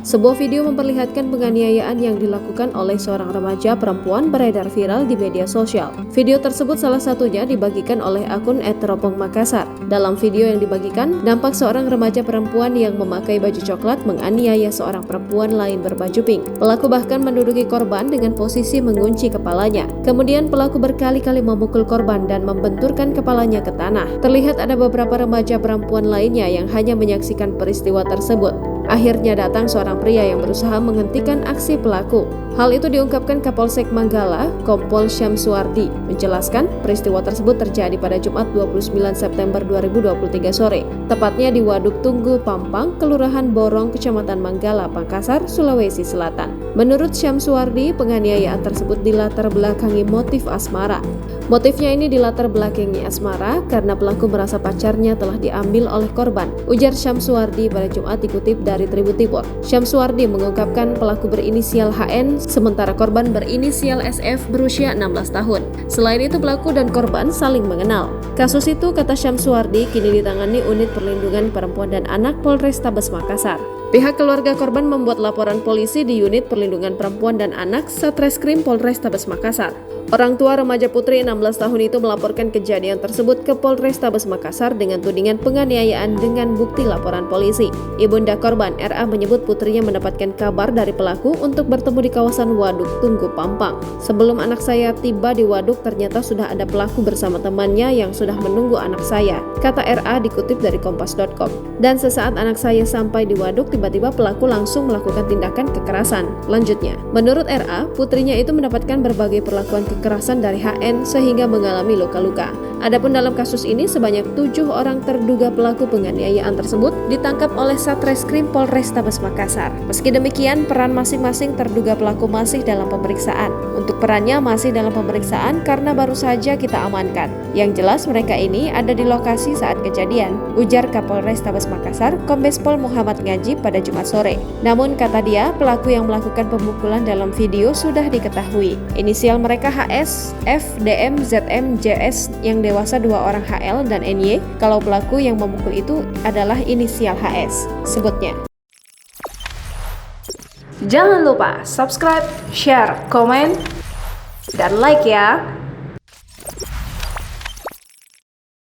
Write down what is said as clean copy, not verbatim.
Sebuah video memperlihatkan penganiayaan yang dilakukan oleh seorang remaja perempuan beredar viral di media sosial. Video tersebut salah satunya dibagikan oleh akun @teropongmakassar. Dalam video yang dibagikan, nampak seorang remaja perempuan yang memakai baju coklat menganiaya seorang perempuan lain berbaju pink. Pelaku bahkan menduduki korban dengan posisi mengunci kepalanya. Kemudian pelaku berkali-kali memukul korban dan membenturkan kepalanya ke tanah. Terlihat ada beberapa remaja perempuan lainnya yang hanya menyaksikan peristiwa tersebut. Akhirnya datang seorang pria yang berusaha menghentikan aksi pelaku. Hal itu diungkapkan Kapolsek Manggala, Kompol Syamsuardi, menjelaskan peristiwa tersebut terjadi pada Jumat 29 September 2023 sore, tepatnya di Waduk Tunggu Pampang, Kelurahan Borong, Kecamatan Manggala, Makassar, Sulawesi Selatan. Menurut Syamsuardi, penganiayaan tersebut dilatar belakangi motif asmara. Motifnya ini dilatar belakangi asmara karena pelaku merasa pacarnya telah diambil oleh korban, ujar Syamsuardi pada Jumat dikutip dari Tribun Timur. Syamsuardi mengungkapkan pelaku berinisial HN, sementara korban berinisial SF berusia 16 tahun. Selain itu pelaku dan korban saling mengenal. Kasus itu, kata Syamsuardi, kini ditangani Unit Perlindungan Perempuan dan Anak Polrestabes Makassar. Pihak keluarga korban membuat laporan polisi di Unit Perlindungan Perempuan dan Anak Satreskrim Polrestabes Makassar. Orang tua remaja putri 16 tahun itu melaporkan kejadian tersebut ke Polrestabes Makassar dengan tudingan penganiayaan dengan bukti laporan polisi. Ibunda korban, RA, menyebut putrinya mendapatkan kabar dari pelaku untuk bertemu di kawasan Waduk Tunggu Pampang. Sebelum anak saya tiba di waduk, ternyata sudah ada pelaku bersama temannya yang sudah menunggu anak saya, kata RA dikutip dari kompas.com. Dan sesaat anak saya sampai di waduk, tiba-tiba pelaku langsung melakukan tindakan kekerasan. Lanjutnya, menurut RA, putrinya itu mendapatkan berbagai perlakuan kekerasan dari HN sehingga mengalami luka-luka. Adapun dalam kasus ini sebanyak 7 orang terduga pelaku penganiayaan tersebut ditangkap oleh Satreskrim Polrestabes Makassar. Meski demikian, peran masing-masing terduga pelaku masih dalam pemeriksaan. Untuk perannya masih dalam pemeriksaan karena baru saja kita amankan. Yang jelas mereka ini ada di lokasi saat kejadian, ujar Kapolrestabes Makassar Kombes Pol Muhammad Ngaji pada Jumat sore. Namun kata dia, pelaku yang melakukan pemukulan dalam video sudah diketahui. Inisial mereka HS, F, DM, ZM, JS, yang dewasa 2 orang HL dan NY. Kalau pelaku yang memukul itu adalah inisial HS, sebutnya. Jangan lupa subscribe, share, komen, dan like ya.